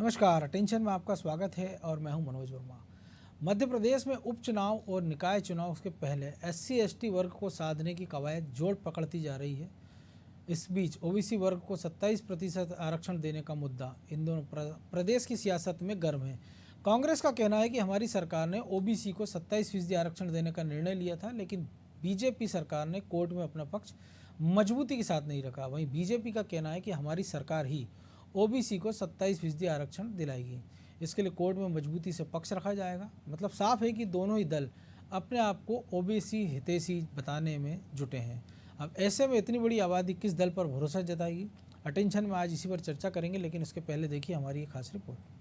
नमस्कार, अटेंशन में आपका स्वागत है और मैं हूं मनोज वर्मा। मध्य प्रदेश में उपचुनाव और निकाय चुनाव के पहले SC/ST वर्ग को साधने की कवायद जोर पकड़ती जा रही है। इस बीच ओबीसी वर्ग को 27% आरक्षण देने का मुद्दा इन दोनों प्रदेश की सियासत में गर्म है। कांग्रेस का कहना है कि हमारी सरकार ने ओबीसी को 27% आरक्षण देने का निर्णय लिया था, लेकिन बीजेपी सरकार ने कोर्ट में अपना पक्ष मजबूती के साथ नहीं रखा। वहीं बीजेपी का कहना है कि हमारी सरकार ही ओबीसी को 27% आरक्षण दिलाएगी। इसके लिए कोर्ट में मजबूती से पक्ष रखा जाएगा। मतलब साफ है कि दोनों ही दल अपने आप को ओबीसी हितैषी बताने में जुटे हैं। अब ऐसे में इतनी बड़ी आबादी किस दल पर भरोसा जताएगी? अटेंशन में आज इसी पर चर्चा करेंगे, लेकिन उसके पहले देखिए हमारी एक खास रिपोर्ट।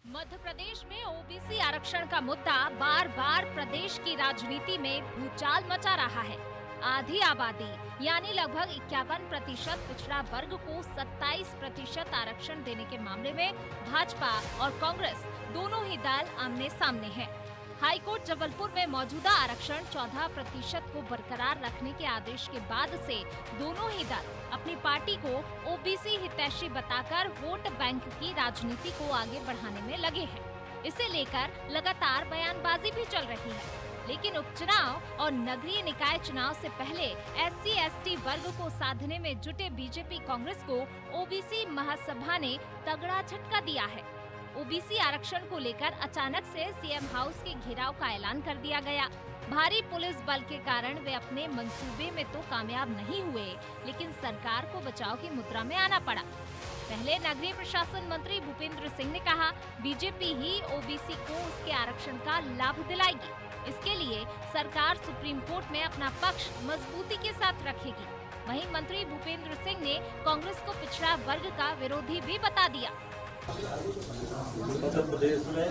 मध्य प्रदेश में ओबीसी आरक्षण का मुद्दा बार बार प्रदेश की राजनीति में भूचाल मचा रहा है। आधी आबादी यानी लगभग 51% पिछड़ा वर्ग को 27% आरक्षण देने के मामले में भाजपा और कांग्रेस दोनों ही दल आमने सामने हैं। हाईकोर्ट जबलपुर में मौजूदा आरक्षण 14% को बरकरार रखने के आदेश के बाद से दोनों ही दल अपनी पार्टी को ओबीसी हितैषी बताकर वोट बैंक की राजनीति को आगे बढ़ाने में लगे हैं। इसे लेकर लगातार बयानबाजी भी चल रही है, लेकिन उपचुनाव और नगरीय निकाय चुनाव से पहले SC/ST वर्ग को साधने में जुटे बीजेपी कांग्रेस को ओबीसी महासभा ने तगड़ा झटका दिया है। ओबीसी आरक्षण को लेकर अचानक से सीएम हाउस के घेराव का ऐलान कर दिया गया। भारी पुलिस बल के कारण वे अपने मंसूबे में तो कामयाब नहीं हुए, लेकिन सरकार को बचाव की मुद्रा में आना पड़ा। पहले नगरीय प्रशासन मंत्री भूपेंद्र सिंह ने कहा, बीजेपी ही ओबीसी को उसके आरक्षण का लाभ दिलाएगी। इसके लिए सरकार सुप्रीम कोर्ट में अपना पक्ष मजबूती के साथ रखेगी। वहीं मंत्री भूपेंद्र सिंह ने कांग्रेस को पिछड़ा वर्ग का विरोधी भी बता दिया। मध्य प्रदेश में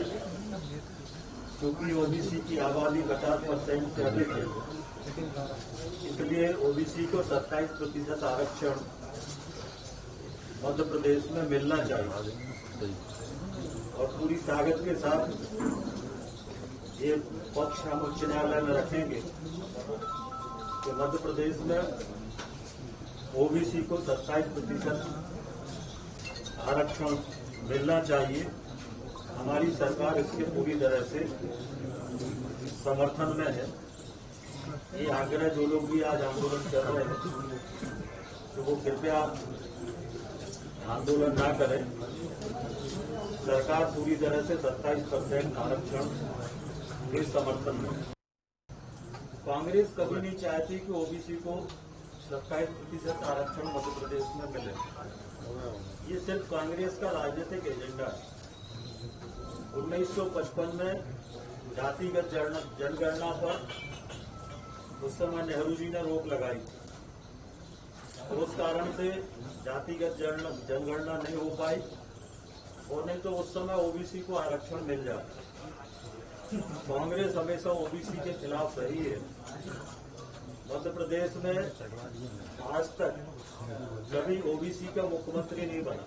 क्योंकि ओबीसी की आबादी 50% से अधिक है, इसलिए ओबीसी को 27% आरक्षण मध्य प्रदेश में मिलना चाहिए और पूरी ताकत के साथ ये पक्ष हम उच्च न्यायालय में रखेंगे कि मध्य प्रदेश में ओबीसी को 27% आरक्षण मिलना चाहिए। हमारी सरकार इसके पूरी तरह से समर्थन में है। ये आग्रह जो लोग भी आज आंदोलन कर रहे हैं तो वो कृपया आंदोलन ना करें। सरकार पूरी तरह से 27% आरक्षण के समर्थन में। कांग्रेस कभी नहीं चाहती कि ओबीसी को 27% आरक्षण मध्य प्रदेश में मिले। ये सिर्फ कांग्रेस का राजनीतिक एजेंडा है। 1955 में जातिगत जनगणना पर उस समय नेहरू जी ने रोक लगाई और उस कारण से जातिगत जनगणना नहीं हो पाई और नहीं तो उस समय ओबीसी को आरक्षण मिल जाता। कांग्रेस हमेशा ओबीसी के खिलाफ रही है। मध्य प्रदेश में आज तक कभी ओबीसी का मुख्यमंत्री नहीं बना।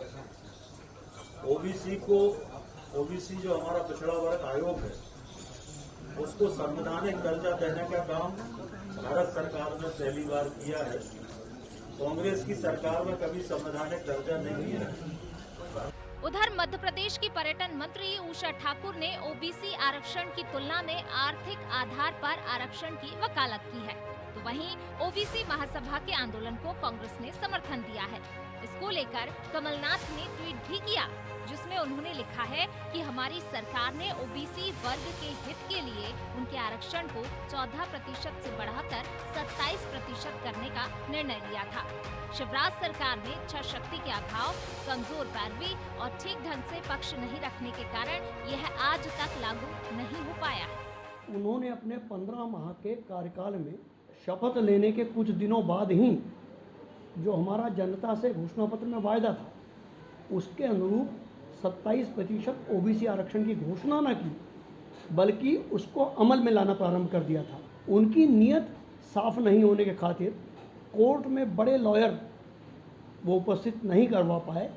ओबीसी जो हमारा पिछड़ा वर्ग आयोग है, उसको संवैधानिक दर्जा देने का काम भारत सरकार ने पहली बार किया है। कांग्रेस की सरकार में कभी संवैधानिक दर्जा नहीं है। उधर मध्य प्रदेश की पर्यटन मंत्री उषा ठाकुर ने ओबीसी आरक्षण की तुलना में आर्थिक आधार पर आरक्षण की वकालत की है, तो वहीं ओबीसी महासभा के आंदोलन को कांग्रेस ने समर्थन दिया है। इसको लेकर कमलनाथ ने ट्वीट भी किया, जिसमें उन्होंने लिखा है कि हमारी सरकार ने ओबीसी वर्ग के हित के लिए उनके आरक्षण को 14% से बढ़ाकर 27% करने का निर्णय लिया था। शिवराज सरकार में इच्छा शक्ति के अभाव, कमजोर पैरवी और ठीक ढंग से पक्ष नहीं रखने के कारण यह आज तक लागू नहीं हो पाया है। उन्होंने अपने 15 माह के कार्यकाल में शपथ लेने के कुछ दिनों बाद ही जो हमारा जनता से घोषणा पत्र में वायदा था, उसके अनुरूप 27% ओबीसी आरक्षण की घोषणा न की, बल्कि उसको अमल में लाना प्रारंभ कर दिया था। उनकी नीयत साफ नहीं होने के खातिर कोर्ट में बड़े लॉयर वो उपस्थित नहीं करवा पाए,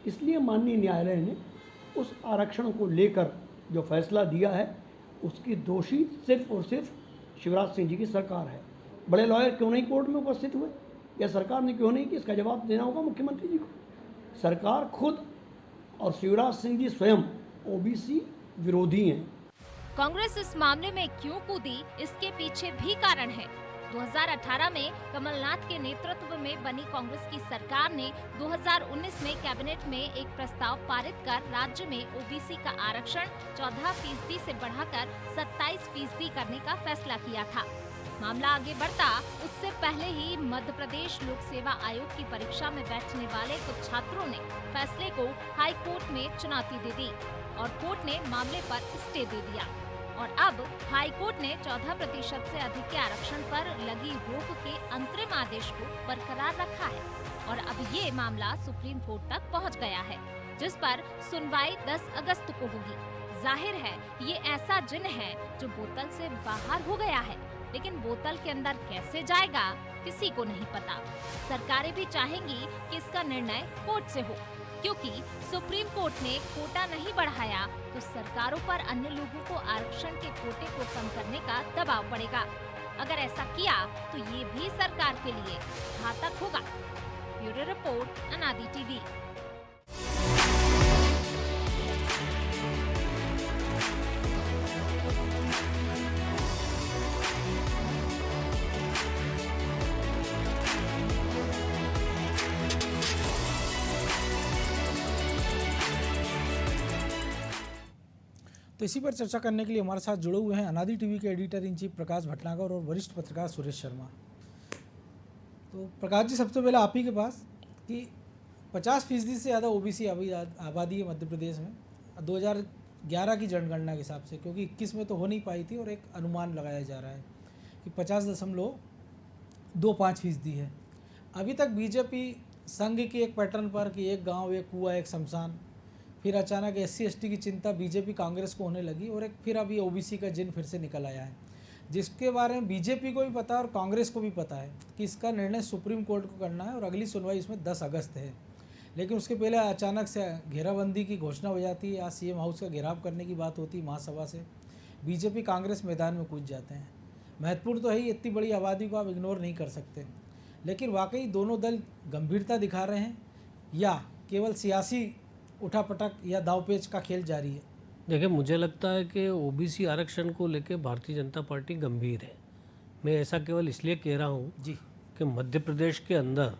इसलिए माननीय न्यायालय ने उस आरक्षण को लेकर जो फैसला दिया है उसकी दोषी सिर्फ और सिर्फ शिवराज सिंह जी की सरकार है। बड़े लॉयर क्यों नहीं कोर्ट में उपस्थित हुए, या सरकार ने क्यों नहीं कि इसका जवाब देना होगा मुख्यमंत्री जी को। सरकार खुद और शिवराज सिंह जी स्वयं ओबीसी विरोधी हैं। कांग्रेस इस मामले में क्यों कूदी, इसके पीछे भी कारण है। 2018 में कमलनाथ के नेतृत्व में बनी कांग्रेस की सरकार ने 2019 में कैबिनेट में एक प्रस्ताव पारित कर राज्य में ओबीसी का आरक्षण 14% से बढ़ाकर 27% करने का फैसला किया था। मामला आगे बढ़ता उससे पहले ही मध्य प्रदेश लोक सेवा आयोग की परीक्षा में बैठने वाले कुछ छात्रों ने फैसले को हाई कोर्ट में चुनौती दे दी और कोर्ट ने मामले पर स्टे दे दिया और अब हाई कोर्ट ने 14% से अधिक के आरक्षण पर लगी रोक के अंतरिम आदेश को बरकरार रखा है और अब ये मामला सुप्रीम कोर्ट तक पहुंच गया है, जिस पर सुनवाई 10 अगस्त को होगी। जाहिर है ये ऐसा जिन है जो बोतल से बाहर हो गया है, लेकिन बोतल के अंदर कैसे जाएगा किसी को नहीं पता। सरकारें भी चाहेंगी कि इसका निर्णय कोर्ट से हो, क्योंकि सुप्रीम कोर्ट ने कोटा नहीं बढ़ाया तो सरकारों पर अन्य लोगों को आरक्षण के कोटे को कम करने का दबाव पड़ेगा। अगर ऐसा किया तो ये भी सरकार के लिए घातक होगा। ब्यूरो रिपोर्ट, अनादि टीवी। तो इसी पर चर्चा करने के लिए हमारे साथ जुड़े हुए हैं अनादि टीवी के एडिटर इन चीफ प्रकाश भटनागर और वरिष्ठ पत्रकार सुरेश शर्मा। तो प्रकाश जी, सबसे पहले आप ही के पास कि 50% से ज़्यादा ओबीसी आबादी है मध्य प्रदेश में 2011 की जनगणना के हिसाब से, क्योंकि 21 में तो हो नहीं पाई थी और एक अनुमान लगाया जा रहा है कि 50.25% है। अभी तक बीजेपी संघ की एक पैटर्न पर कि एक गाँव एक कुआं एक शमशान, फिर अचानक SC/ST की चिंता बीजेपी कांग्रेस को होने लगी और एक फिर अभी ओबीसी का जिन फिर से निकल आया है, जिसके बारे में बीजेपी को भी पता है और कांग्रेस को भी पता है कि इसका निर्णय सुप्रीम कोर्ट को करना है और अगली सुनवाई इसमें 10 अगस्त है। लेकिन उसके पहले अचानक से घेराबंदी की घोषणा हो जाती है, आज CM हाउस का घेराव करने की बात होती है महासभा से, बीजेपी कांग्रेस मैदान में कूद जाते हैं। महत्वपूर्ण तो है ही, इतनी बड़ी आबादी को आप इग्नोर नहीं कर सकते, लेकिन वाकई दोनों दल गंभीरता दिखा रहे हैं या केवल सियासी उठापटक या दावपेच का खेल जारी है? देखिए, मुझे लगता है कि ओबीसी आरक्षण को लेकर भारतीय जनता पार्टी गंभीर है। मैं ऐसा केवल इसलिए कह रहा हूँ जी कि मध्य प्रदेश के अंदर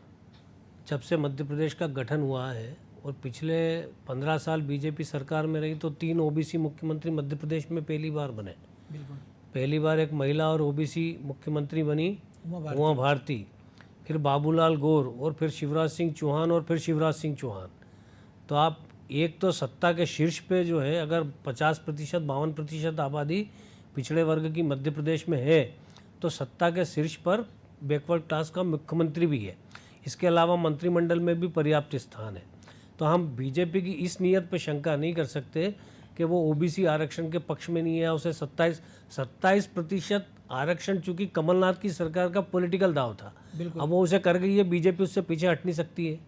जब से मध्य प्रदेश का गठन हुआ है और पिछले 15 साल बीजेपी सरकार में रही तो 3 ओबीसी मुख्यमंत्री मध्य प्रदेश में पहली बार बने। बिल्कुल। पहली बार एक महिला और ओबीसी मुख्यमंत्री बनी उमा भारती, फिर बाबूलाल गौर और फिर शिवराज सिंह चौहान और फिर शिवराज सिंह चौहान। तो आप एक तो सत्ता के शीर्ष पे जो है अगर 50% 52% आबादी पिछड़े वर्ग की मध्य प्रदेश में है तो सत्ता के शीर्ष पर बैकवर्ड क्लास का मुख्यमंत्री भी है। इसके अलावा मंत्रिमंडल में भी पर्याप्त स्थान है। तो हम बीजेपी की इस नीयत पर शंका नहीं कर सकते कि वो ओबीसी आरक्षण के पक्ष में नहीं है। उसे 27% आरक्षण चूँकि कमलनाथ की सरकार का पॉलिटिकल दाव था, अब वो उसे कर गई है, बीजेपी उससे पीछे हट नहीं सकती है।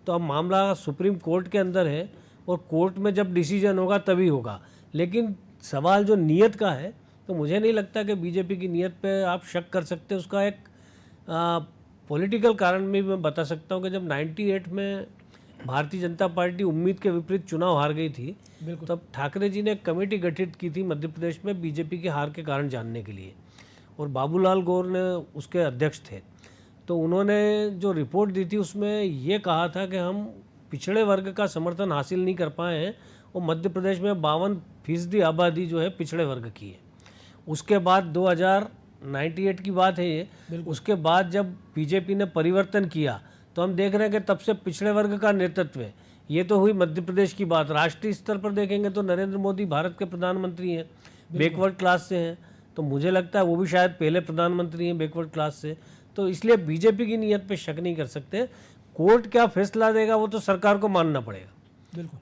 तो अब मामला सुप्रीम कोर्ट के अंदर है और कोर्ट में जब डिसीजन होगा तभी होगा। लेकिन सवाल जो नीयत का है तो मुझे नहीं लगता कि बीजेपी की नीयत पे आप शक कर सकते। उसका एक पॉलिटिकल कारण भी मैं बता सकता हूँ कि जब 98 में भारतीय जनता पार्टी उम्मीद के विपरीत चुनाव हार गई थी, तब ठाकरे जी ने एक कमेटी गठित की थी मध्य प्रदेश में बीजेपी की हार के कारण जानने के लिए, और बाबूलाल गौर ने उसके अध्यक्ष थे। तो उन्होंने जो रिपोर्ट दी थी उसमें ये कहा था कि हम पिछड़े वर्ग का समर्थन हासिल नहीं कर पाए हैं और मध्य प्रदेश में 52% आबादी जो है पिछड़े वर्ग की है। उसके बाद 2098 की बात है ये, उसके बाद जब बीजेपी ने परिवर्तन किया तो हम देख रहे हैं कि तब से पिछड़े वर्ग का नेतृत्व है। ये तो हुई मध्य प्रदेश की बात। राष्ट्रीय स्तर पर देखेंगे तो नरेंद्र मोदी भारत के प्रधानमंत्री हैं, बैकवर्ड क्लास से हैं, तो मुझे लगता है वो भी शायद पहले प्रधानमंत्री हैं बैकवर्ड क्लास से। तो इसलिए बीजेपी की नीयत पे शक नहीं कर सकते। कोर्ट क्या फैसला देगा वो तो सरकार को मानना पड़ेगा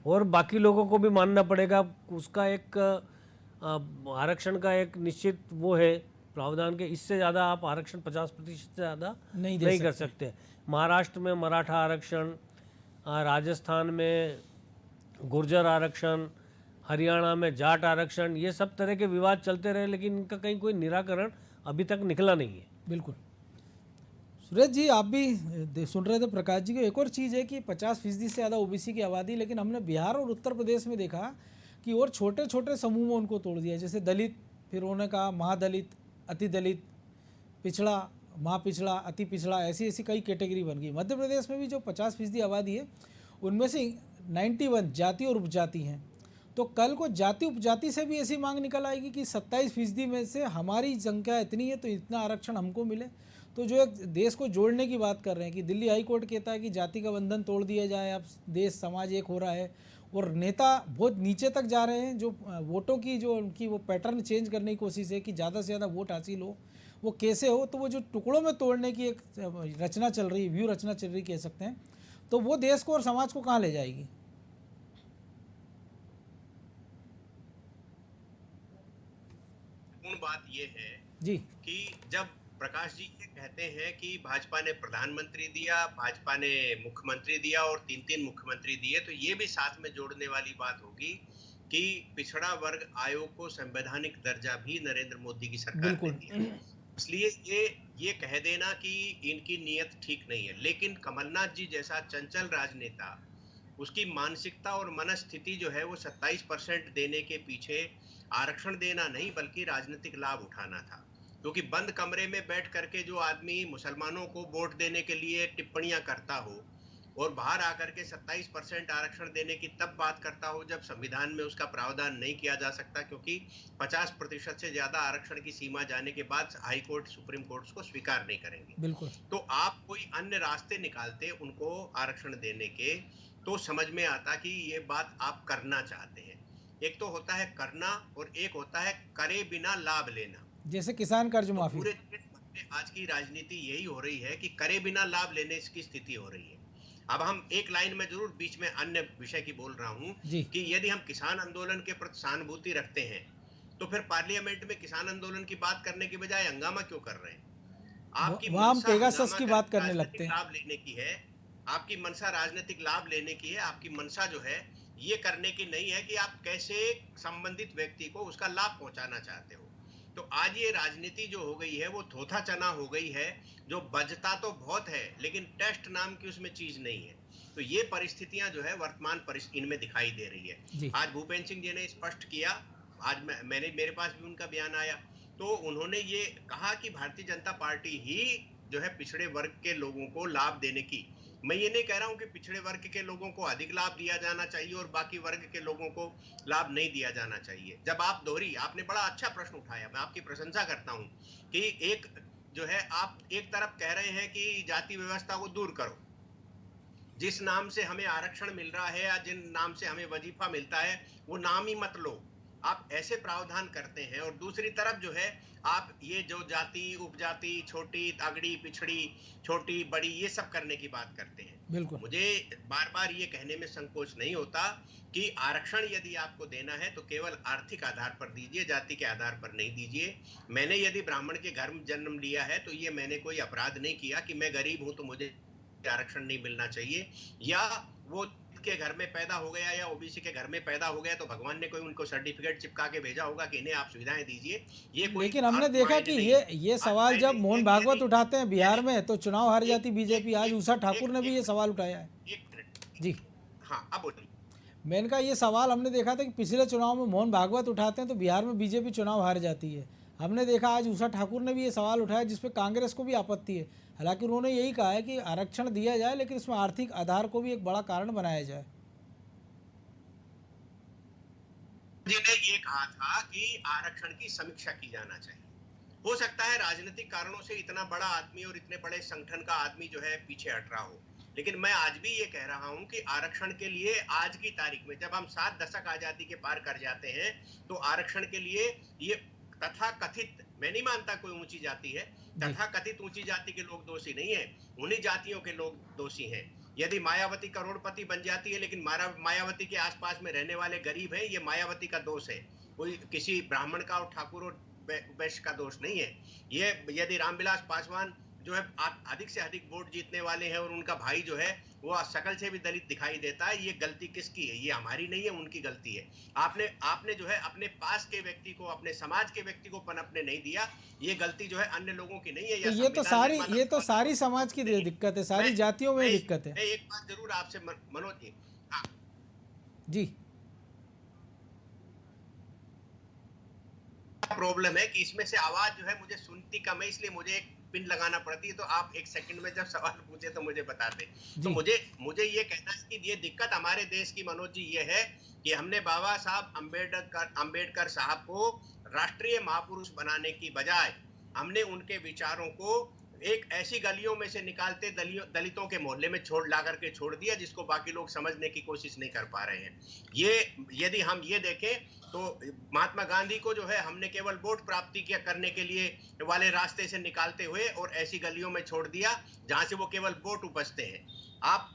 और बाकी लोगों को भी मानना पड़ेगा। उसका एक आरक्षण का एक निश्चित वो है प्रावधान के इससे ज़्यादा आप आरक्षण 50% से ज़्यादा नहीं दे नहीं कर सकते। महाराष्ट्र में मराठा आरक्षण, राजस्थान में गुर्जर आरक्षण, हरियाणा में जाट आरक्षण, ये सब तरह के विवाद चलते रहे, लेकिन इनका कहीं कोई निराकरण अभी तक निकला नहीं है। बिल्कुल। सुरेश जी, आप भी सुन रहे थे प्रकाश जी को। एक और चीज़ है कि 50% से ज़्यादा ओबीसी की आबादी, लेकिन हमने बिहार और उत्तर प्रदेश में देखा कि और छोटे छोटे समूह में उनको तोड़ दिया, जैसे दलित, फिर उन्होंने कहा महादलित, अति दलित, पिछड़ा, महापिछड़ा, अति पिछड़ा, ऐसी ऐसी कई कैटेगरी बन गई। मध्य प्रदेश में भी जो 50% आबादी है उनमें से 91 जाति और उपजाति हैं। तो कल को जाति उपजाति से भी ऐसी मांग निकल आएगी कि 27% में से हमारी संख्या इतनी है तो इतना आरक्षण हमको मिले। तो जो एक देश को जोड़ने की बात कर रहे हैं कि दिल्ली हाई कोर्ट कहता है कि जाति का बंधन तोड़ दिया जाए, अब देश समाज एक हो रहा है, और नेता बहुत नीचे तक जा रहे हैं। जो वोटों की जो उनकी वो पैटर्न चेंज करने की कोशिश है कि ज़्यादा से ज़्यादा वोट हासिल हो, वो कैसे हो, तो वो जो टुकड़ों में तोड़ने की एक रचना चल रही, व्यू रचना चल रही कह सकते हैं, तो वो देश को और समाज को कहाँ ले जाएगी। बात ये है जी कि जब प्रकाश जी ये कहते हैं कि भाजपा ने प्रधानमंत्री दिया, भाजपा ने मुख्यमंत्री दिया और 3-3 मुख्यमंत्री दिए, तो ये भी साथ में जोड़ने वाली बात होगी कि पिछड़ा वर्ग आयोग को संवैधानिक दर्जा भी नरेंद्र मोदी की सरकार ने दिया। इसलिए ये कह देना कि इनकी नीयत ठीक नहीं है, लेकिन कमलनाथ जी जैसा चंचल राजनेता, उसकी मानसिकता और मनस्थिति जो है वो 27% देने के पीछे आरक्षण देना नहीं बल्कि राजनीतिक लाभ उठाना था। क्योंकि बंद कमरे में बैठ करके जो आदमी मुसलमानों को वोट देने के लिए टिप्पणियां करता हो और बाहर आकर के 27% आरक्षण देने की तब बात करता हो जब संविधान में उसका प्रावधान नहीं किया जा सकता, क्योंकि 50% से ज्यादा आरक्षण की सीमा जाने के बाद हाई कोर्ट, सुप्रीम कोर्ट को स्वीकार नहीं करेंगे। बिल्कुल। तो आप कोई अन्य रास्ते निकालते उनको आरक्षण देने के, तो समझ में आता कि ये बात आप करना चाहते हैं। एक तो होता है करना और एक होता है करे बिना लाभ लेना, जैसे किसान कर्ज माफी। पूरे देश में आज की राजनीति यही हो रही है कि करे बिना लाभ लेने की स्थिति हो रही है। अब हम एक लाइन में जरूर बीच में अन्य विषय की बोल रहा हूं कि यदि हम किसान आंदोलन के प्रति सहानुभूति रखते हैं तो फिर पार्लियामेंट में किसान आंदोलन की बात करने की बजाय हंगामा क्यों कर रहे हैं? आपकी मनसा पेगासस की बात करने लगते हैं। लाभ लेने की है, आपकी मनसा राजनीतिक लाभ लेने की है। आपकी मनसा जो है ये करने की नहीं है कि आप कैसे संबंधित व्यक्ति को उसका लाभ पहुंचाना चाहते हो। तो आज ये राजनीति जो हो गई है वो थोथा चना हो गई है, जो बजता तो बहुत है लेकिन टेस्ट नाम की उसमें चीज नहीं है। तो ये परिस्थितियां जो है वर्तमान परिस्थिति इनमें दिखाई दे रही है। आज भूपेंद्र सिंह जी ने स्पष्ट किया, आज मेरे पास भी उनका बयान आया, तो उन्होंने ये कहा कि भारतीय जनता पार्टी ही जो है पिछड़े वर्ग के लोगों को लाभ देने की, मैं ये नहीं कह रहा हूं कि पिछड़े वर्ग के लोगों को अधिक लाभ दिया जाना चाहिए और बाकी वर्ग के लोगों को लाभ नहीं दिया जाना चाहिए। जब आप आपने बड़ा अच्छा प्रश्न उठाया, मैं आपकी प्रशंसा करता हूं कि एक जो है आप एक तरफ कह रहे हैं कि जाति व्यवस्था को दूर करो, जिस नाम से हमें आरक्षण मिल रहा है या जिन नाम से हमें वजीफा मिलता है वो नाम ही मत लो, आप ऐसे प्रावधान करते हैं। और दूसरी तरफ जो है आप ये जो जाति उपजाति, छोटी तगड़ी पिछड़ी, छोटी बड़ी, ये सब करने की बात करते हैं। बिल्कुल। मुझे बार बार ये कहने में संकोच नहीं होता कि आरक्षण यदि आपको देना है तो केवल आर्थिक आधार पर दीजिए, जाति के आधार पर नहीं दीजिए। मैंने यदि ब्राह्मण के घर में जन्म लिया है तो ये मैंने कोई अपराध नहीं किया कि मैं गरीब हूं तो मुझे आरक्षण नहीं मिलना चाहिए, या वो के घर में पैदा हो गया या ओबीसी के घर में पैदा हो गया तो भगवान ने कोई उनको सर्टिफिकेट चिपका के भेजा होगा कि इन्हें आप सुविधाएं दीजिए। ये कोई, लेकिन हमने देखा कि ये सवाल जब मोहन भागवत उठाते हैं बिहार में तो चुनाव हार जाती बीजेपी। आज उषा ठाकुर ने भी ये सवाल उठाया है। जी हाँ, अब बोलिए। मैंने कहा ये सवाल हमने देखा था कि पिछले चुनाव में मोहन भागवत उठाते हैं तो बिहार में बीजेपी चुनाव हार जाती है। हमने देखा आज उषा ठाकुर ने भी ये सवाल उठाया जिसपे कांग्रेस को भी आपत्ति है। हालांकि उन्होंने यही कहा है कि आरक्षण दिया जाए लेकिन इसमें आर्थिक आधार को भी एक बड़ा कारण बनाया जाए। जिन्होंने ये कहा था कि आरक्षण की समीक्षा की जाना चाहिए। हो सकता है राजनीतिक कारणों से इतना बड़ा आदमी और इतने बड़े संगठन का आदमी जो है पीछे हट रहा हो, लेकिन मैं आज भी ये कह रहा हूं कि आरक्षण के लिए आज की तारीख में जब हम 7 दशक आजादी के पार कर जाते हैं तो आरक्षण के लिए ये तथा कथित, मैं नहीं मानता कोई ऊंची जाति है, तथा कथित ऊंची जाति के लोग दोषी नहीं है, उन्हीं जातियों के लोग दोषी हैं। यदि मायावती करोड़पति बन जाती है लेकिन मायावती के आसपास में रहने वाले गरीब हैं, ये मायावती का दोष है। कोई किसी ब्राह्मण का और ठाकुर और वैश्य का दोष नहीं है। ये यदि रामविलास पासवान जो है अधिक से अधिक वोट जीतने वाले हैं और उनका भाई जो है वो शकल से भी दलित दिखाई देता है, ये गलती किसकी है? ये हमारी नहीं है, उनकी गलती है। आपने जो है अपने पास के व्यक्ति को, अपने समाज के व्यक्ति को पनपने नहीं दिया। ये गलती जो है अन्य लोगों की नहीं है। तो ये तो सारी समाज की दिक्कत है, सारी जातियों में दिक्कत है। मैं एक बात जरूर आपसे मनोज जी, जी प्रॉब्लम है कि इसमें से आवाज जो है मुझे सुनती कम है, इसलिए मुझे एक पिन लगाना पड़ती है। तो आप एक सेकंड में जब सवाल पूछे तो मुझे बता दें। तो मुझे ये कहना है कि ये दिक्कत हमारे देश की मनोज जी ये है कि हमने बाबा साहब अंबेडकर साहब को राष्ट्रीय महापुरुष बनाने की बजाय हमने उनके विचारों को एक ऐसी गलियों में से निकालते दलितों के मोहल्ले में ला करके छोड़ दिया, जिसको बाकी लोग समझने की कोशिश नहीं कर पा रहे हैं। ये यदि हम ये देखें तो महात्मा गांधी को जो है हमने केवल वोट प्राप्ति करने के लिए वाले रास्ते से निकालते हुए और ऐसी गलियों में छोड़ दिया जहां से वो केवल वोट उपजते हैं।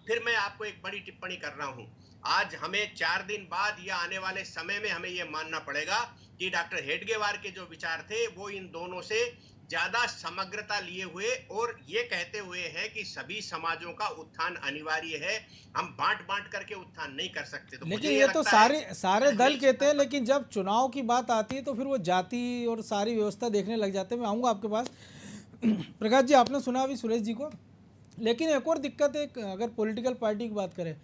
फिर मैं आपको एक बड़ी टिप्पणी कर रहा हूं। आज हमें 4 दिन बाद या आने वाले समय में हमें ये मानना पड़ेगा कि डॉक्टर हेडगेवार के जो विचार थे वो इन दोनों से ज्यादा समग्रता लिए हुए और ये कहते हुए हैं कि सभी समाजों का उत्थान अनिवार्य है, हम बांट करके उत्थान नहीं कर सकते। तो लेकिन ये तो सारे दल कहते हैं, लेकिन जब चुनाव की बात आती है तो फिर वो जाति और सारी व्यवस्था देखने लग जाते हैं। मैं आऊँगा आपके पास। प्रकाश जी, आपने सुना अभी सुरेश जी को, लेकिन एक और दिक्कत है अगर पॉलिटिकल पार्टी की बात करें,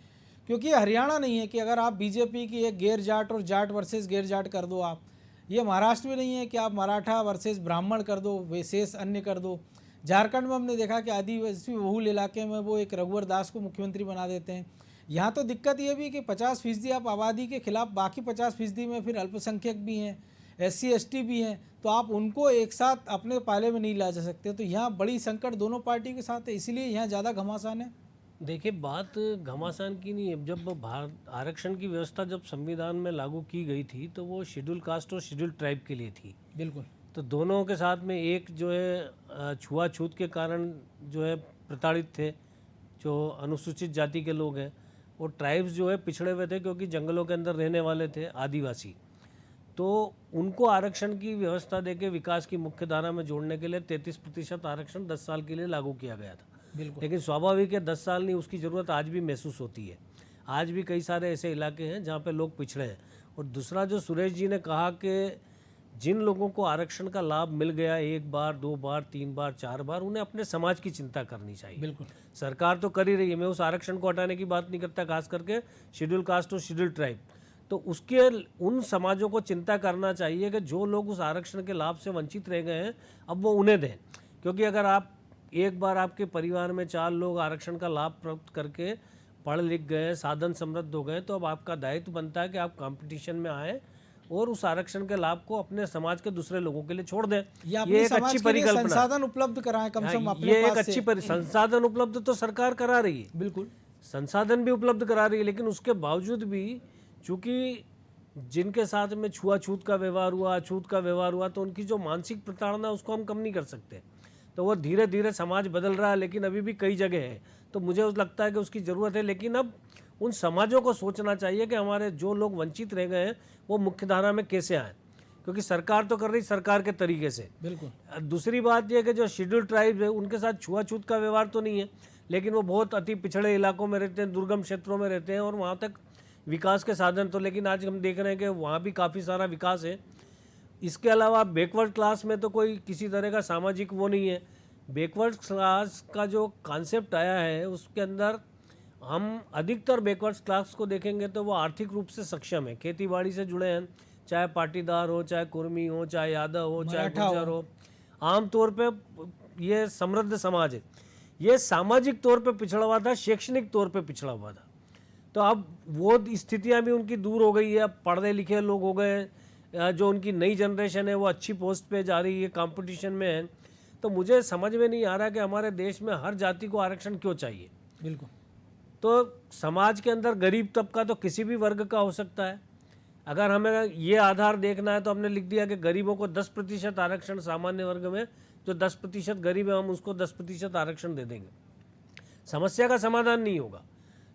क्योंकि हरियाणा नहीं है कि अगर आप बीजेपी की एक गैर जाट और जाट वर्सेस गैर जाट कर दो आप, ये महाराष्ट्र में नहीं है कि आप मराठा वर्सेस ब्राह्मण कर दो, विशेष अन्य कर दो। झारखंड में हमने देखा कि आदिवासी बहुल इलाके में वो एक रघुवर दास को मुख्यमंत्री बना देते हैं। यहाँ तो दिक्कत ये भी कि 50% आप आबादी के खिलाफ, बाकी 50% में फिर अल्पसंख्यक भी हैं, SC ST भी हैं, तो आप उनको एक साथ अपने पाले में नहीं ला जा सकते। तो यहाँ बड़ी संकट दोनों पार्टी के साथ है, इसीलिए यहाँ ज़्यादा घमासान है। देखिए, बात घमासान की नहीं है। जब आरक्षण की व्यवस्था जब संविधान में लागू की गई थी तो वो शेड्यूल कास्ट और शेड्यूल ट्राइब के लिए थी। बिल्कुल। तो दोनों के साथ में एक जो है छुआछूत के कारण जो है प्रताड़ित थे जो अनुसूचित जाति के लोग हैं, और ट्राइब्स जो है पिछड़े हुए थे क्योंकि जंगलों के अंदर रहने वाले थे आदिवासी। तो उनको आरक्षण की व्यवस्था देके विकास की मुख्य धारा में जोड़ने के लिए 33% आरक्षण 10 साल के लिए लागू किया गया था। लेकिन स्वाभाविक है 10 साल नहीं, उसकी ज़रूरत आज भी महसूस होती है। आज भी कई सारे ऐसे इलाके हैं जहाँ पे लोग पिछड़े हैं। और दूसरा जो सुरेश जी ने कहा कि जिन लोगों को आरक्षण का लाभ मिल गया 1 बार 2 बार 3 बार 4 बार, उन्हें अपने समाज की चिंता करनी चाहिए। बिल्कुल, सरकार तो कर ही रही है। मैं उस आरक्षण को हटाने की बात नहीं करता, खास करके शेड्यूल कास्ट और शेड्यूल ट्राइब। तो उसके उन समाजों को चिंता करना चाहिए कि जो लोग उस आरक्षण के लाभ से वंचित रह गए हैं अब वो उन्हें दें। क्योंकि अगर आप एक बार आपके परिवार में 4 लोग आरक्षण का लाभ प्राप्त करके पढ़ लिख गए, साधन समृद्ध हो गए, तो अब आपका दायित्व बनता है कि आप कंपटीशन में आए और उस आरक्षण के लाभ को अपने समाज के दूसरे लोगों के लिए छोड़ दें। ये एक अच्छी परिकल्पना, संसाधन उपलब्ध कराएं कम से कम अपने ये एक पास अच्छी संसाधन उपलब्ध तो सरकार करा रही है, बिल्कुल संसाधन भी उपलब्ध करा रही है। लेकिन उसके बावजूद भी चूंकि जिनके साथ में छुआछूत का व्यवहार हुआ, अछूत का व्यवहार हुआ, तो उनकी जो मानसिक प्रताड़ना उसको हम कम नहीं कर सकते। तो वो धीरे धीरे समाज बदल रहा है, लेकिन अभी भी कई जगह है। तो मुझे लगता है कि उसकी ज़रूरत है। लेकिन अब उन समाजों को सोचना चाहिए कि हमारे जो लोग वंचित रह गए हैं वो मुख्य धारा में कैसे आए, क्योंकि सरकार तो कर रही सरकार के तरीके से। बिल्कुल। दूसरी बात यह कि जो शेड्यूल ट्राइब है उनके साथ छुआछूत का व्यवहार तो नहीं है, लेकिन वो बहुत अति पिछड़े इलाकों में रहते हैं, दुर्गम क्षेत्रों में रहते हैं, और वहाँ तक विकास के साधन तो, लेकिन आज हम देख रहे हैं कि वहाँ भी काफ़ी सारा विकास है। इसके अलावा बैकवर्ड क्लास में तो कोई किसी तरह का सामाजिक वो नहीं है। बैकवर्ड क्लास का जो कॉन्सेप्ट आया है उसके अंदर हम अधिकतर बैकवर्ड क्लास को देखेंगे तो वो आर्थिक रूप से सक्षम है, खेती बाड़ी से जुड़े हैं, चाहे पाटीदार हो, चाहे कुर्मी हो, चाहे यादव हो, चाहे गुर्जर हो। आमतौर पे ये समृद्ध समाज है। ये सामाजिक तौर पे पिछड़ा हुआ था, शैक्षणिक तौर पे पिछड़ा हुआ था। तो अब वो स्थितियां भी उनकी दूर हो गई है। अब पढ़े लिखे लोग हो गए, जो उनकी नई जनरेशन है वो अच्छी पोस्ट पे जा रही है, कंपटीशन में है। तो मुझे समझ में नहीं आ रहा कि हमारे देश में हर जाति को आरक्षण क्यों चाहिए। बिल्कुल। तो समाज के अंदर गरीब तबका तो किसी भी वर्ग का हो सकता है। अगर हमें ये आधार देखना है तो हमने लिख दिया कि गरीबों को 10% आरक्षण, सामान्य वर्ग में जो 10% गरीब है हम उसको 10% आरक्षण दे देंगे। समस्या का समाधान नहीं होगा।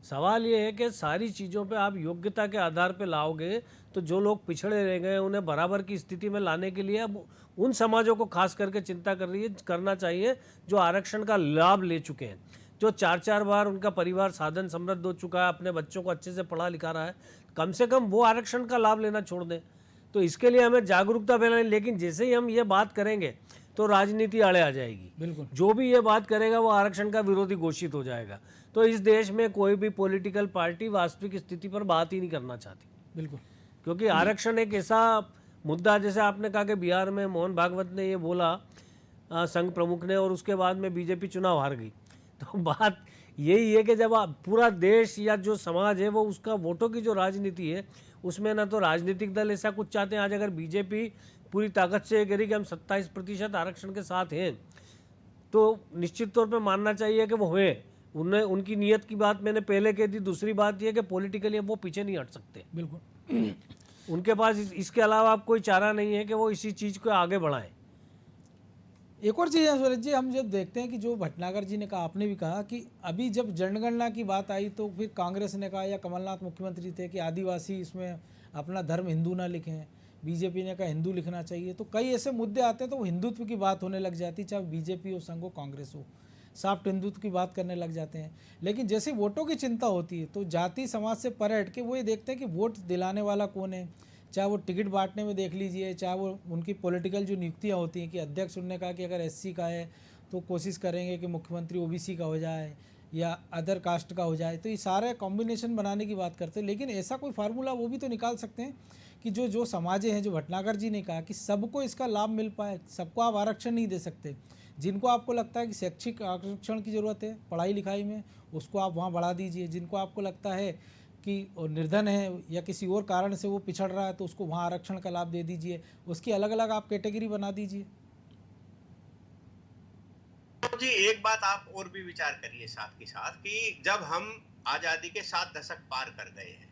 सवाल ये है कि सारी चीज़ों पे आप योग्यता के आधार पे लाओगे तो जो लोग पिछड़े रह गए उन्हें बराबर की स्थिति में लाने के लिए अब उन समाजों को खास करके चिंता करना चाहिए जो आरक्षण का लाभ ले चुके हैं, जो 4-4 बार उनका परिवार साधन समृद्ध हो चुका है, अपने बच्चों को अच्छे से पढ़ा लिखा रहा है, कम से कम वो आरक्षण का लाभ लेना छोड़ दें। तो इसके लिए हमें जागरूकता फैलानी, लेकिन जैसे ही हम ये बात करेंगे तो राजनीति आड़े आ जाएगी। बिल्कुल। जो भी ये बात करेगा वो आरक्षण का विरोधी घोषित हो जाएगा। तो इस देश में कोई भी पॉलिटिकल पार्टी वास्तविक स्थिति पर बात ही नहीं करना चाहती, बिल्कुल, क्योंकि आरक्षण एक ऐसा मुद्दा, जैसे आपने कहा कि बिहार में मोहन भागवत ने ये बोला संघ प्रमुख ने, और उसके बाद में बीजेपी चुनाव हार गई। तो बात यही है कि जब पूरा देश या जो समाज है वो उसका वोटों की जो राजनीति है उसमें ना तो राजनीतिक दल ऐसा कुछ चाहते हैं। आज अगर बीजेपी पूरी ताकत से कह रही कि हम 27% आरक्षण के साथ हैं, तो निश्चित तौर पे मानना चाहिए कि वो हुए। उनकी नीयत की बात मैंने पहले कह दी। दूसरी बात यह कि पॉलिटिकली वो पीछे नहीं हट सकते, बिल्कुल। उनके पास इसके अलावा अब कोई चारा नहीं है कि वो इसी चीज़ को आगे बढ़ाएं। एक और चीज़ है सूरज जी, हम जब देखते हैं कि जो भटनागर जी ने कहा, आपने भी कहा कि अभी जब जनगणना की बात आई तो फिर कांग्रेस ने कहा या कमलनाथ मुख्यमंत्री थे कि आदिवासी इसमें अपना धर्म हिंदू ना लिखें, बीजेपी ने कहा हिंदू लिखना चाहिए। तो कई ऐसे मुद्दे आते हैं तो वो हिंदुत्व की बात होने लग जाती, चाहे बीजेपी हो, संघ हो, कांग्रेस हो, सॉफ्ट हिंदुत्व की बात करने लग जाते हैं। लेकिन जैसे वोटों की चिंता होती है तो जाति समाज से परे हट के वो ये देखते हैं कि वोट दिलाने वाला कौन है, चाहे वो टिकट बांटने में देख लीजिए, चाहे वो उनकी पॉलिटिकल जो नियुक्तियाँ होती हैं कि अध्यक्ष उन्होंने कहा कि अगर एससी का है तो कोशिश करेंगे कि मुख्यमंत्री ओबीसी का हो जाए या अदर कास्ट का हो जाए। तो ये सारे कॉम्बिनेशन बनाने की बात करते हैं, लेकिन ऐसा कोई फार्मूला वो भी तो निकाल सकते हैं कि जो समाजें हैं, जो भटनागर जी ने कहा कि सबको इसका लाभ मिल पाए। सबको आप आरक्षण नहीं दे सकते। जिनको आपको लगता है कि शैक्षिक आरक्षण की ज़रूरत है पढ़ाई लिखाई में, उसको आप वहाँ बढ़ा दीजिए। जिनको आपको लगता है कि निर्धन है या किसी और कारण से वो पिछड़ रहा है तो उसको वहाँ आरक्षण का लाभ दे दीजिए। उसकी अलग अलग आप कैटेगरी बना दीजिए। तो जी एक बात आप और भी विचार करिए साथ के साथ कि जब हम आजादी के 7 दशक पार कर गए हैं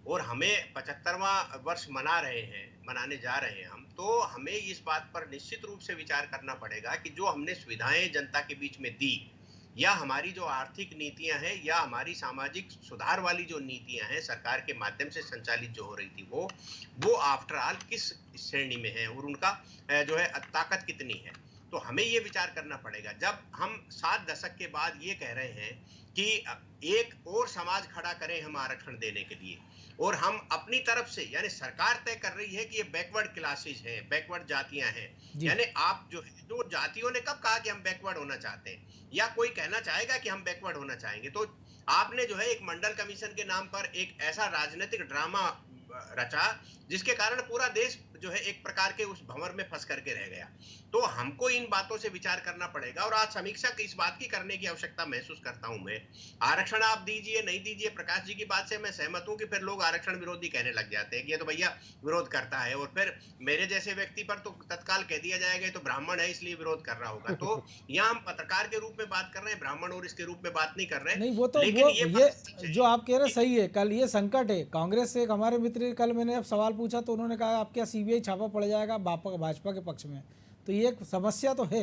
और हमें 75वां वर्ष मनाने जा रहे हैं हम, तो हमें इस बात पर निश्चित रूप से विचार करना पड़ेगा कि जो हमने सुविधाएं जनता के बीच में दी, या हमारी जो आर्थिक नीतियां हैं, या हमारी सामाजिक सुधार वाली जो नीतियां हैं सरकार के माध्यम से संचालित जो हो रही थी, वो आफ्टर ऑल किस श्रेणी में है और उनका जो है ताकत कितनी है। तो हमें ये विचार करना पड़ेगा। जब हम 7 दशक के बाद ये कह रहे हैं कि एक और समाज खड़ा करें हम आरक्षण देने के लिए, और हम अपनी तरफ से, यानी सरकार तय कर रही है कि ये बैकवर्ड क्लासेस हैं, बैकवर्ड जातियां हैं, यानी आप जो जातियों ने कब कहा कि हम बैकवर्ड होना चाहते हैं, या कोई कहना चाहेगा कि हम बैकवर्ड होना चाहेंगे? तो आपने जो है एक मंडल कमीशन के नाम पर एक ऐसा राजनीतिक ड्रामा रचा जिसके कारण पूरा देश जो है एक प्रकार के उस भंवर में फंस करके रह गया। तो हमको इन बातों से विचार करना पड़ेगा, और आज समीक्षा इस बात की करने की आवश्यकता महसूस करता हूं मैं। आरक्षण आप दीजिए नहीं दीजिए, प्रकाश जी की बात से मैं सहमत हूं कि फिर लोग आरक्षण विरोधी कहने लग जाते हैं कि ये तो भैया विरोध करता है, और फिर मेरे जैसे व्यक्ति पर तो तत्काल कह दिया जाएगा ये तो ब्राह्मण है इसलिए विरोध कर रहा होगा। तो यहाँ हम पत्रकार के रूप में बात कर रहे हैं, ब्राह्मण और इसके रूप में बात नहीं कर रहे। नहीं, वो तो ये जो आप कह रहे सही है। कल ये संकट है। कांग्रेस से एक हमारे मित्र, कल मैंने अब सवाल पूछा तो उन्होंने कहा आपके यहाँ सीबीआई छापा पड़ जाएगा भाजपा के पक्ष में। तो ये एक समस्या तो है।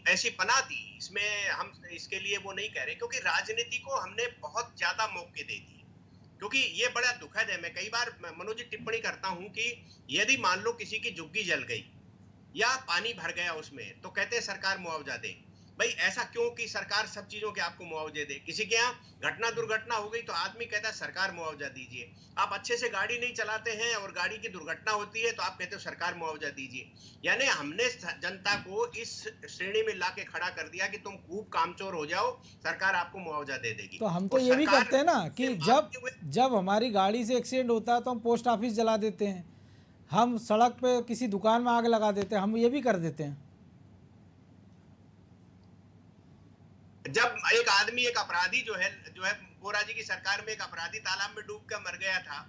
ऐसी बना दी, इसमें हम इसके लिए वो नहीं कह रहे, क्योंकि राजनीति को हमने बहुत ज्यादा मौके दे दिए। क्योंकि ये बड़ा दुखद है। मैं कई बार मनोज जी टिप्पणी करता हूं कि यदि मान लो किसी की झुग्गी जल गई या पानी भर गया उसमें, तो कहते हैं सरकार मुआवजा दे। भाई ऐसा क्यों कि सरकार सब चीजों के आपको मुआवजे दे? किसी के यहाँ दुर्घटना हो गई तो आदमी कहता है सरकार मुआवजा दीजिए। आप अच्छे से गाड़ी नहीं चलाते हैं और गाड़ी की दुर्घटना होती है तो आप कहते हो सरकार मुआवजा दीजिए। यानी हमने जनता को इस श्रेणी में लाके खड़ा कर दिया कि तुम खूब कामचोर हो जाओ, सरकार आपको मुआवजा दे देगी। तो हम तो ये भी करते हैं ना कि जब हमारी गाड़ी से एक्सीडेंट होता है तो हम पोस्ट ऑफिस जला देते हैं, हम सड़क पे किसी दुकान में आग लगा देते हैं, हम ये भी कर देते हैं। जब एक आदमी, एक अपराधी जो है बोरा जी की सरकार में एक अपराधी तालाब में डूब कर मर गया था,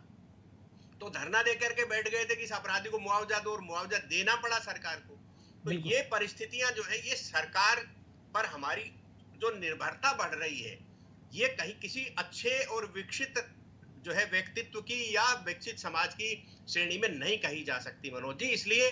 तो धरना देकर के बैठ गए थे कि इस अपराधी को मुआवजा दो, और मुआवजा देना पड़ा सरकार को। तो ये परिस्थितियां जो है, ये सरकार पर हमारी जो निर्भरता बढ़ रही है, ये कहीं किसी अच्छे और विकसित जो है व्यक्तित्व की या विकसित समाज की श्रेणी में नहीं कही जा सकती मनोज जी। इसलिए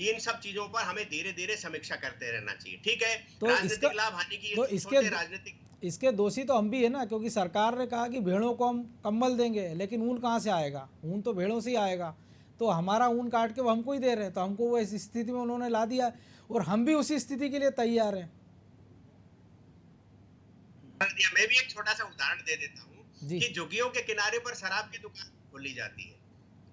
इन सब चीजों पर हमें धीरे धीरे समीक्षा करते रहना चाहिए। ठीक है, तो राजनीतिक लाभ हानि की तो सोचे राजनीतिक इसके दोषी तो हम भी है ना, क्योंकि सरकार ने कहा कि भेड़ों को हम कंबल देंगे, लेकिन ऊन कहाँ से आएगा? ऊन तो भेड़ों से ही आएगा। तो हमारा ऊन काट के वो हमको ही दे रहे हैं, तो हमको वो इस स्थिति में उन्होंने ला दिया और हम भी उसी स्थिति के लिए तैयार हैं। मैं भी एक छोटा सा उदाहरण दे देता हूँ जी। कि झुग्गियों के किनारे पर शराब की दुकान खोली जाती है,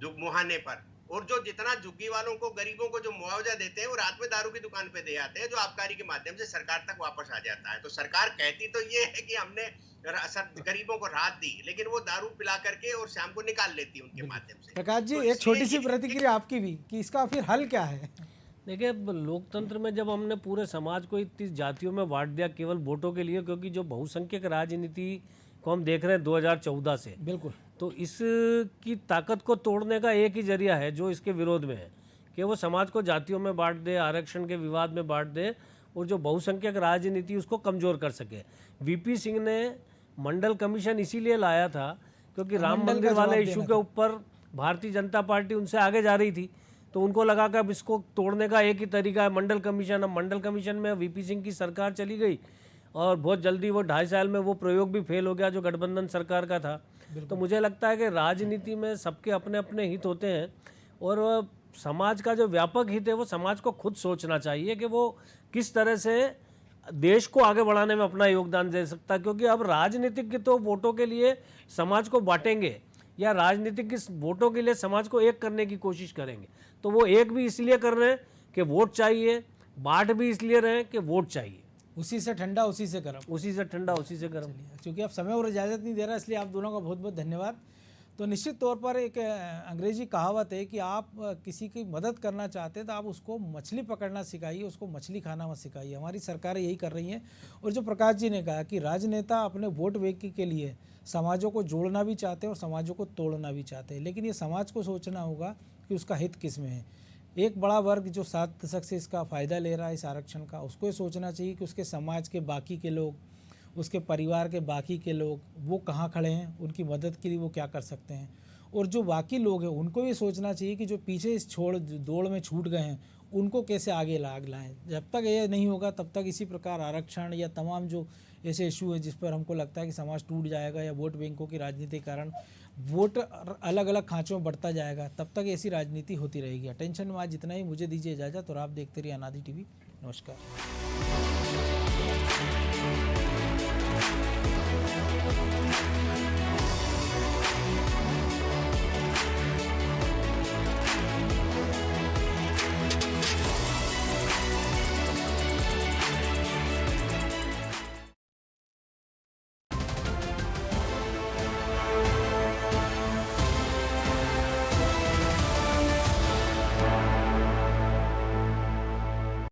जो मुहाने पर, और जो जितना झुग्गी वालों को, गरीबों को जो मुआवजा देते हैं वो रात में दारू की दुकान पे दे आते हैं, जो आबकारी के माध्यम से सरकार तक वापस आ जाता है। तो सरकार कहती तो ये है कि हमने गरीबों को राहत दी, लेकिन वो दारू पिला करके और शाम को निकाल लेती है उनके माध्यम से। प्रकाश जी, तो एक छोटी सी इसलिए प्रतिक्रिया आपकी भी कि इसका फिर हल क्या है? देखिए, लोकतंत्र में जब हमने पूरे समाज को इतनी जातियों में बांट दिया केवल वोटों के लिए, क्योंकि जो बहुसंख्यक राजनीति को हम देख रहे हैं 2014 से, बिल्कुल, तो इसकी ताकत को तोड़ने का एक ही जरिया है जो इसके विरोध में है कि वो समाज को जातियों में बांट दे, आरक्षण के विवाद में बांट दे और जो बहुसंख्यक राजनीति उसको कमज़ोर कर सके। वीपी सिंह ने मंडल कमीशन इसीलिए लाया था क्योंकि राम मंडल मंदिर का वाले जवाब इशू देना के था। ऊपर भारतीय जनता पार्टी उनसे आगे जा रही थी, तो उनको लगा कि अब इसको तोड़ने का एक ही तरीका है मंडल कमीशन। अब मंडल कमीशन में वीपी सिंह की सरकार चली गई और बहुत जल्दी वो 2.5 साल में वो प्रयोग भी फेल हो गया जो गठबंधन सरकार का था। तो मुझे लगता है कि राजनीति में सबके अपने अपने हित होते हैं और समाज का जो व्यापक हित है वो समाज को खुद सोचना चाहिए कि वो किस तरह से देश को आगे बढ़ाने में अपना योगदान दे सकता है। क्योंकि अब राजनीतिक के तो वोटों के लिए समाज को बांटेंगे या राजनीतिक के वोटों के लिए समाज को एक करने की कोशिश करेंगे, तो वो एक भी इसलिए कर रहे हैं कि वोट चाहिए, बांट भी इसलिए रहे हैं कि वोट चाहिए। उसी से ठंडा उसी से गर्म। उसी से ठंडा उसी से गर्म। क्योंकि आप समय और इजाज़त नहीं दे रहा, इसलिए आप दोनों का बहुत बहुत धन्यवाद। तो निश्चित तौर पर एक अंग्रेजी कहावत है कि आप किसी की मदद करना चाहते हैं तो आप उसको मछली पकड़ना सिखाइए, उसको मछली खाना मत सिखाइए। हमारी सरकारें यही कर रही हैं। और जो प्रकाश जी ने कहा कि राजनेता अपने वोट बैंक के लिए समाजों को जोड़ना भी चाहते हैं और समाजों को तोड़ना भी चाहते हैं, लेकिन ये समाज को सोचना होगा कि उसका हित किस में है। एक बड़ा वर्ग जो 7 दशक से इसका फ़ायदा ले रहा है इस आरक्षण का, उसको ये सोचना चाहिए कि उसके समाज के बाकी के लोग, उसके परिवार के बाकी के लोग वो कहाँ खड़े हैं, उनकी मदद के लिए वो क्या कर सकते हैं। और जो बाकी लोग हैं उनको ये सोचना चाहिए कि जो पीछे इस दौड़ में छूट गए हैं उनको कैसे आगे लाएं। जब तक ये नहीं होगा तब तक इसी प्रकार आरक्षण या तमाम जो ऐसे इशू है जिस पर हमको लगता है कि समाज टूट जाएगा या वोट बैंकों की राजनीति के कारण वोट अलग अलग खांचों में बढ़ता जाएगा, तब तक ऐसी राजनीति होती रहेगी। अटेंशन में आज इतना ही, मुझे दीजिए इजाज़त और आप देखते रहिए अनादि टीवी। नमस्कार।